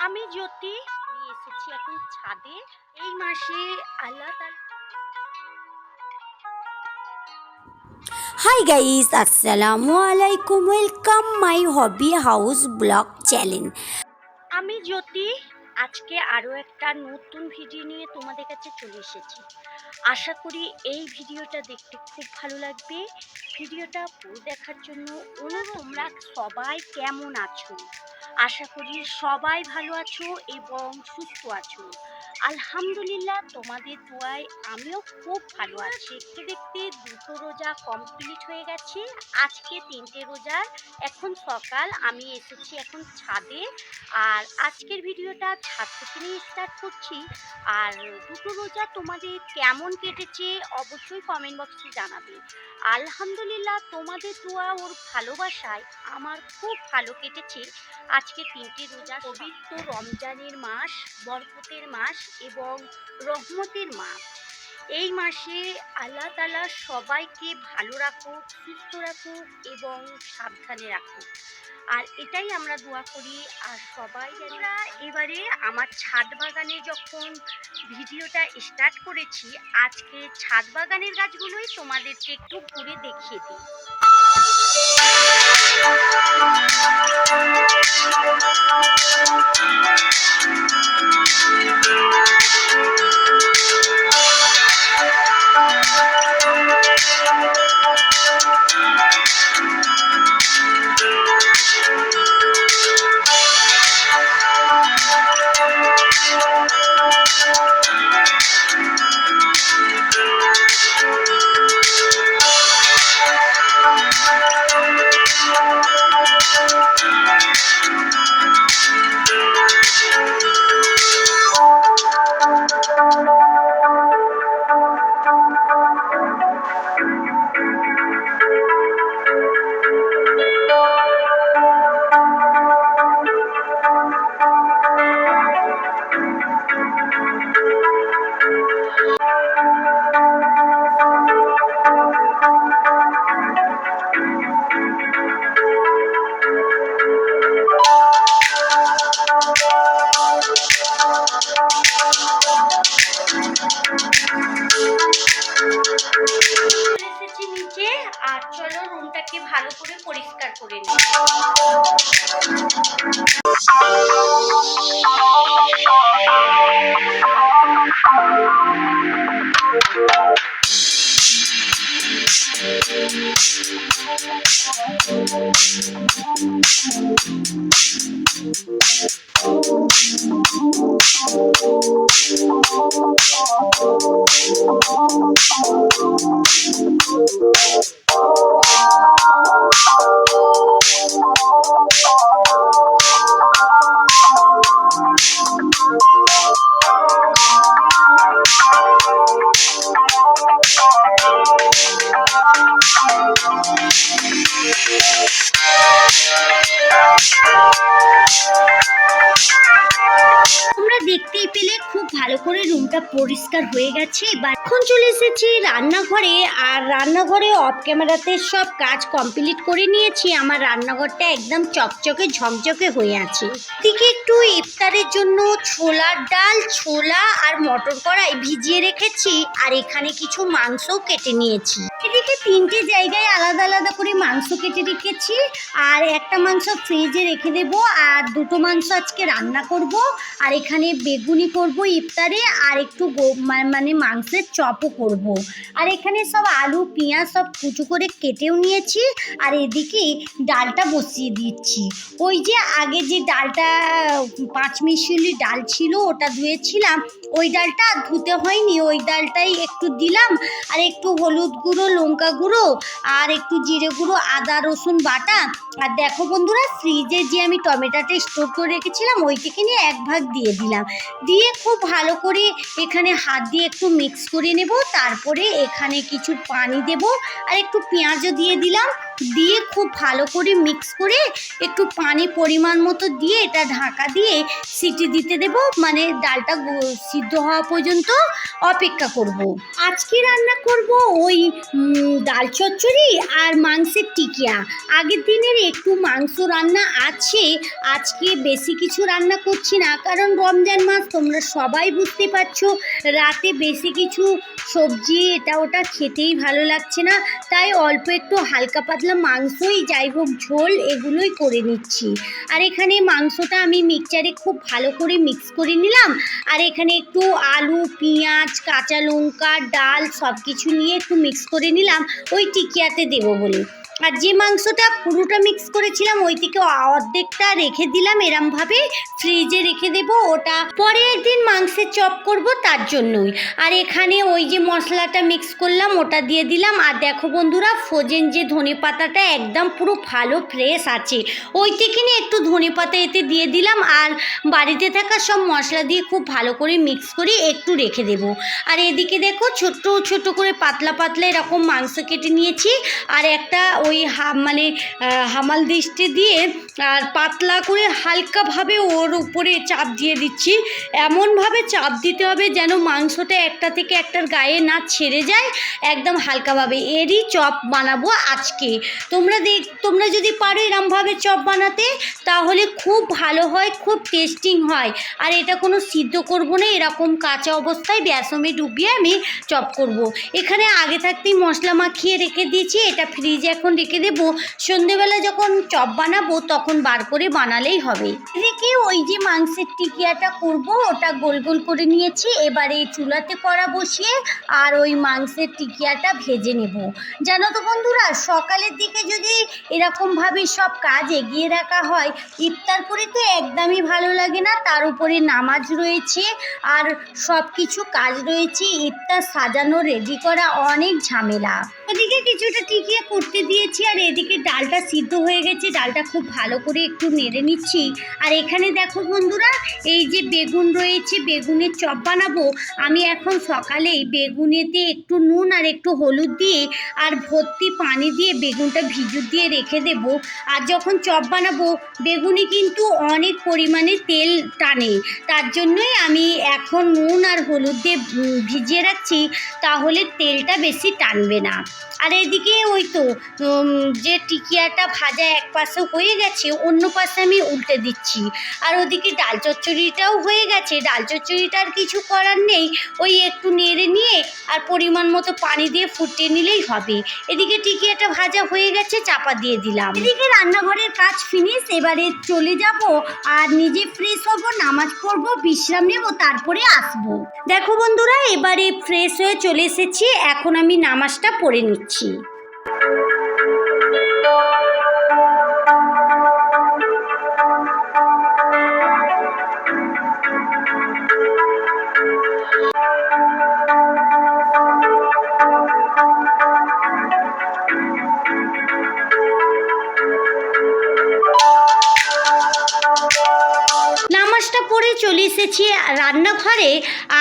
আমি জ্যোতি। আমি এসেছি এখন ছাদে। এই মাসে আল্লাহ তাআলা Hi guys, Assalamualaikum. Welcome my hobby house blog channel. আমি জ্যোতি। আজকে আরো একটা নতুন ভিডিও নিয়ে তোমাদের কাছে চলে এসেছি। আশা করি এই ভিডিওটা দেখতে খুব ভালো লাগবে। ভিডিওটা পুরো দেখার জন্য অনুরোধ। তোমরা সবাই কেমন আছো? আশা করি সবাই ভালো আছো এবং সুস্থ আছো। আলহামদুলিল্লাহ, তোমাদের দোয়ায় আমিও খুব ভালো আছি। দেখতে দেখতে দুটো রোজা কমপ্লিট হয়ে গেছে। আজকে তিনটে রোজার এখন সকাল। আমি এসেছি এখন ছাদে। আর আজকের ভিডিওটা ছাদ থেকে নিয়ে স্টার্ট করছি। আর দুটো রোজা তোমাদের কেমন কেটেছে অবশ্যই কমেন্ট বক্সে জানাবে। আলহামদুলিল্লাহ, তোমাদের দোয়া ওর ভালোবাসায় আমার খুব ভালো কেটেছে। আজকে তিনটে রোজা। পবিত্র রমজানের মাস, বরকতের মাস এবং রহমতের মাস। এই মাসে আল্লাহ তাআলা সবাইকে ভালো রাখুক, সুস্থ রাখুক এবং সাবধানে রাখুক। আর এটাই আমরা দোয়া করি। আর সবাই আমরা এবারে আমার ছাদ বাগানে যখন ভিডিওটা স্টার্ট করেছি, আজকে ছাদ বাগানের গাছগুলোই তোমাদেরকে একটু ঘুরে দেখিয়ে দিই। এসেছি নিচে। আর চলো রুমটাকে ভালো করে পরিষ্কার করে নিই। তোমরা দেখতেই পেলে খুব ভালো করে রুমটা পরিষ্কার হয়ে গেছে। এবার এখন চলে এসেছি রান্নাঘরে। আর রান্নাঘরে অফ ক্যামেরাতে সব কাজ কমপ্লিট করে নিয়েছি। আমার রান্নাঘরটা একদম চকচকে ঝকঝকে হয়ে আছে। দিকে একটু ইফতারের জন্য ছোলার ডাল, ছোলা আর মটর কড়াই ভিজিয়ে রেখেছি। আর এখানে কিছু মাংসও কেটে নিয়েছি। এদিকে তিনটে জায়গায় আলাদা আলাদা করে মাংস কেটে রেখেছি। আর একটা মাংস ফ্রিজে রেখে দেবো। আর দুটো মাংস আজকে রান্না করব। আর এখানে বেগুনি করব ইফতারে। আর একটু মানে মাংসের চপও করব। আর এখানে সব আলু পেঁয়াজ সব কুচু করে কেটেও নিয়েছি। আর এদিকে ডালটা বসিয়ে দিচ্ছি। ওই যে আগে যে ডালটা 5 মিশালি ডাল ছিল ওটা ধুয়েছিলাম, ওই ডালটা ধুতে হয়নি। ওই ডালটাই একটু দিলাম। আর একটু হলুদ গুঁড়ো, লঙ্কা গুঁড়ো আর একটু জিরে গুঁড়ো, আদা রসুন বাটা। আর দেখো বন্ধুরা, ফ্রিজে যে আমি টমেটোটা স্টোর করে রেখেছিলাম ওই থেকে নিয়ে এক ভাগ দিয়ে দিলাম। দিয়ে খুব ভালো করে এখানে হাত দিয়ে একটু মিক্স করে নেব। তারপরে এখানে কিছু পানি দেব আর একটু পেঁয়াজও দিয়ে দিলাম। দিয়ে খুব ভালো করে মিক্স করে একটু পানি পরিমাণ মতো দিয়ে এটা ঢাকা দিয়ে সিটি দিতে দেব, মানে ডালটা সিদ্ধ হওয়া পর্যন্ত অপেক্ষা করব। আজকে রান্না করব ওই ডাল চচ্চড়ি আর মাংসের টিকিয়া। আগের দিনের একটু মাংস রান্না আছে, আজকে বেশি কিছু রান্না করছি না, কারণ রমজান মাস তোমরা সবাই বুঝতে পারছো, রাতে বেশি কিছু সবজি এটা ওটা খেতেই ভালো লাগছে না, তাই অল্প একটু হালকা পাতলা মাংসই যাই হোক ঝোল এগুলোই করে নিচ্ছি। আর এখানে মাংসটা আমি মিক্সচারে খুব ভালো করে মিক্স করে নিলাম, আর এখানে একটু আলু, পেঁয়াজ, কাঁচা লঙ্কা, ডাল সব কিছু নিয়ে একটু মিক্স করে নিলাম ওই টিকিয়াতে দেবো বলে। আর যে মাংসটা পুরোটা মিক্স করেছিলাম ওই থেকে অর্ধেকটা রেখে দিলাম, এরমভাবে ফ্রিজে রেখে দেব, ওটা পরে একদিন মাংসের চপ করব তার জন্যই। আর এখানে ওই যে মশলাটা মিক্স করলাম ওটা দিয়ে দিলাম। আর দেখো বন্ধুরা, ফ্রোজেন যে ধনে পাতাটা একদম পুরো ভালো ফ্রেশ আছে, ওই থেকে নিয়ে একটু ধনে পাতা এতে দিয়ে দিলাম, আর বাড়িতে থাকা সব মশলা দিয়ে খুব ভালো করে মিক্স করে একটু রেখে দেব। আর এদিকে দেখো ছোট্ট ছোট করে পাতলা পাতলা এরকম মাংস কেটে নিয়েছি, আর একটা ওই হামাল দিস্তে দিয়ে আর পাতলা করে হালকাভাবে ওর উপরে চাপ দিয়ে দিচ্ছি। এমনভাবে চাপ দিতে হবে যেন মাংসটা একটা থেকে একটার গায়ে না ছেড়ে যায়, একদম হালকাভাবে। এরই চপ বানাবো আজকে। তোমরা যদি পারো এরমভাবে চপ বানাতে তাহলে খুব ভালো হয়, খুব টেস্টিং হয়। আর এটা কোনো সিদ্ধ করব না, এরকম কাঁচা অবস্থায় বেসনে ডুবিয়ে আমি চপ করব। এখানে আগে থাকতেই মশলা মাখিয়ে রেখে দিয়েছি, এটা ফ্রিজে এখন রেখে দেবো, সন্ধেবেলা যখন চপ বানাবো তখন বার করে বানালেই হবে। এদিকে ওই যে মাংসের টিকিয়াটা করব ওটা গোল গোল করে নিয়েছি, এবারে চুলাতে কড়া বসিয়ে আর ওই মাংসের টিকিয়াটা ভেজে নেব। জানো তো বন্ধুরা, সকালের দিকে যদি এরকমভাবে সব কাজ এগিয়ে রাখা হয়, ইফতার করে তো একদমই ভালো লাগে না, তার উপরে নামাজ রয়েছে আর সব কিছু কাজ রয়েছে, ইফতার সাজানো রেডি করা অনেক ঝামেলা। ওদিকে কিছুটা টিকিয়া করতে দিয়েছি, আর এদিকে ডালটা সিদ্ধ হয়ে গেছে, ডালটা খুব ভালো করে একটু নেড়ে নিচ্ছি। আর এখানে দেখো বন্ধুরা, এই যে বেগুন রয়েছে, বেগুনের চপ বানাবো আমি। এখন সকালেই বেগুনেতে একটু নুন আর একটু হলুদ দিয়ে আর ভর্তি পানি দিয়ে বেগুনটা ভিজু দিয়ে রেখে দেব। আর যখন চপ বানাবো বেগুনে কিন্তু অনেক পরিমাণে তেল টানে, তার জন্যই আমি এখন নুন আর হলুদ দিয়ে ভিজিয়ে রাখছি, তাহলে তেলটা বেশি টানবে না। আর এদিকে ওই তো যে টিকিয়াটা ভাজা এক পাশে হয়ে গেছে, অন্য পাশে আমি উল্টে দিচ্ছি। আর ওদিকে ডাল চচ্চড়িটাও হয়ে গেছে, ডাল চচ্চড়িটার কিছু করার নেই, ওই একটু নেড়ে নিয়ে আর পরিমাণ মতো পানি দিয়ে ফুটিয়ে নিলেই হবে। এদিকে টিকিয়াটা ভাজা হয়ে গেছে, চাপা দিয়ে দিলাম। এদিকে রান্নাঘরের কাজ ফিনিশ, এবারে চলে যাব আর নিজে ফ্রেশ হব, নামাজ পড়বো, বিশ্রাম নেব, তারপরে আসবো। দেখো বন্ধুরা, এবারে ফ্রেশ হয়ে চলে এসেছি, এখন আমি নামাজটা পড়ে নিচ্ছি। নামাজটা পড়ে চলে এসেছি রান্নাঘরে।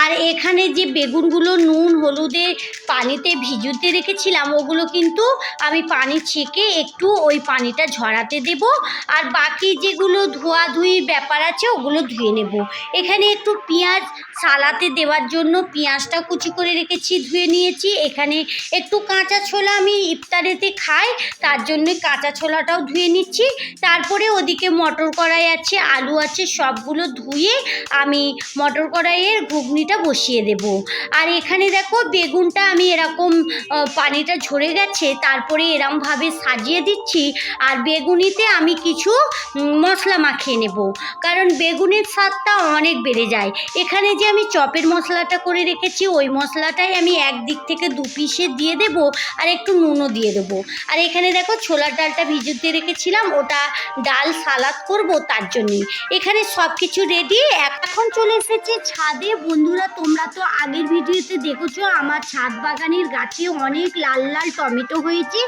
আর এখানে যে বেগুনগুলো নুন হলুদে পানিতে ভিজুতে রেখেছিলাম ওগুলো কিন্তু আমি পানি ছেঁকে একটু ওই পানিটা ঝরাতে দেব, আর বাকি যেগুলো ধোয়াধুয়ি ব্যাপার আছে ওগুলো ধুয়ে নেব। এখানে একটু পেঁয়াজ সালাতে দেওয়ার জন্য পেঁয়াজটা কুচি করে রেখেছি, ধুয়ে নিয়েছি। এখানে একটু কাঁচা ছোলা আমি ইফতারেতে খাই, তার জন্য কাঁচা ছোলাটাও ধুয়ে নিচ্ছি। তারপরে ওদিকে মটর কড়াই আছে, আলু আছে, সবগুলো ধুয়ে আমি মটর কড়াইয়ের ঘুগনিটা বসিয়ে দেব। আর এখানে দেখো বেগুনটা আমি এরকম পানিটা ঝরে গেছে, তারপরে এরমভাবে সাজিয়ে দিচ্ছি। আর বেগুনিতে আমি কিছু মশলা মাখিয়ে নেব, কারণ বেগুনের স্বাদটা অনেক বেড়ে যায়। এখানে যে আমি চপের মশলাটা করে রেখেছি ওই মশলাটাই আমি একদিক থেকে 2 পিসে দিয়ে দেব, আর একটু নুনও দিয়ে দেবো। আর এখানে দেখো ছোলার ডালটা ভিজুতে রেখেছিলাম, ওটা ডাল সালাদ করব, তার জন্যই এখানে সব কিছু রেডি। কেটে এখন চলে এসেছে ছাদে। বন্ধুরা, তোমরা তো আগের ভিডিওতে দেখেছো আমার ছাদ বাগানের গাছে অনেক লাল লাল টমেটো হয়েছে,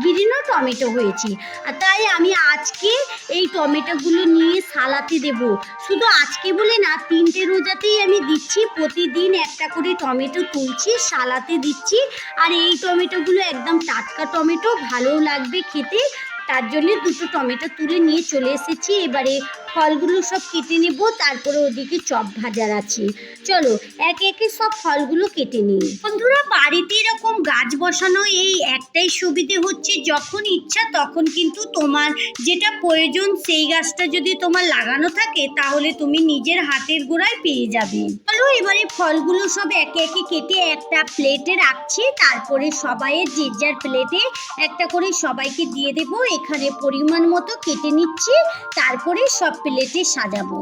গ্রিনও টমেটো হয়েছে। আর তাই আমি আজকে এই টমেটোগুলো নিয়ে সালাতে দেব। শুধু আজকে বলে না, 3টে রোজাতেই আমি দিচ্ছি, প্রতিদিন একটা করে টমেটো তুলছি, সালাতে দিচ্ছি। আর এই টমেটোগুলো একদম টাটকা টমেটো, ভালো লাগবে খেতে। তার জন্য 2টো টমেটো তুলে নিয়ে চলে এসেছি। এবারে ফলগুলো সব কেটে নেব, তারপরে ওদিকে চপ ভাজার আছে। চলো একে একে সব ফলগুলো কেটে নিই। বন্ধুরা, বাড়িতে এরকম গাছ বসানো এই একটাই সুবিধে হচ্ছে, যখন ইচ্ছা তখন কিন্তু তোমার যেটা প্রয়োজন সেই গাছটা যদি তোমার লাগানো থাকে তাহলে তুমি নিজের হাতের গোড়ায় পেয়ে যাবে। চলো এবারে ফলগুলো সব একে একে কেটে একটা প্লেটে রাখছি, তারপরে সবাইয়ের যে যার প্লেটে একটা করে সবাইকে দিয়ে দেবো। এখানে পরিমাণ মতো কেটে নিচ্ছি, তারপরে সব প্লেটে সাজাবো।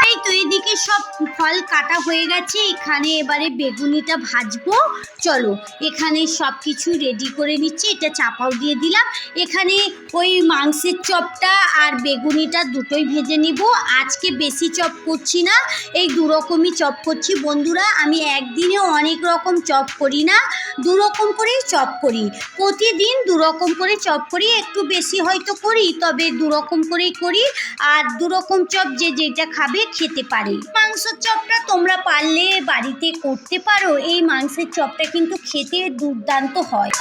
এই তো এদিকে সব ফল কাটা হয়ে গেছে, এখানে এবারে বেগুনিটা ভাজবো। চলো এখানে সব কিছু রেডি করে নিচ্ছি, এটা চাপাও দিয়ে দিলাম। এখানে ওই মাংসের চপটা আর বেগুনিটা দুটোই ভেজে নিব। আজকে বেশি চপ করছি না, এই 2 রকমই চপ করছি। বন্ধুরা, আমি একদিনে অনেক রকম চপ করি না, 2 রকম করেই চপ করি। প্রতিদিন 2 রকম করে চপ করি, একটু বেশি হয়তো করি, তবে 2 রকম করেই করি। আর 2 রকম চপ যে যেটা খাবে খেতে পারে। মাংসের চপটা তোমরা পারলে বাড়িতে করতে পারো, এই মাংসের চপটা কিন্তু খেতে দুর্দান্ত হয়।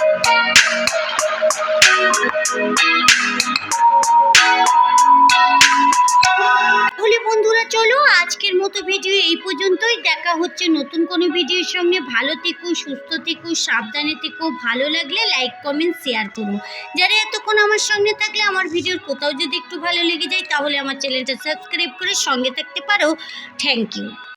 তাহলে বন্ধুরা, চলো আজকের মতো ভিডিও এই পর্যন্তই। দেখা হচ্ছে নতুন কোনো ভিডিওর সঙ্গে। ভালো থেকো, সুস্থ থেকো, সাবধানে থেকো। ভালো লাগলে লাইক কমেন্ট শেয়ার করো। যারা এতক্ষণ আমার সঙ্গে থাকলে, আমার ভিডিওর কোথাও যদি একটু ভালো লেগে যায় তাহলে আমার চ্যানেলটা সাবস্ক্রাইব করে সঙ্গে থাকতে পারো। Thank you.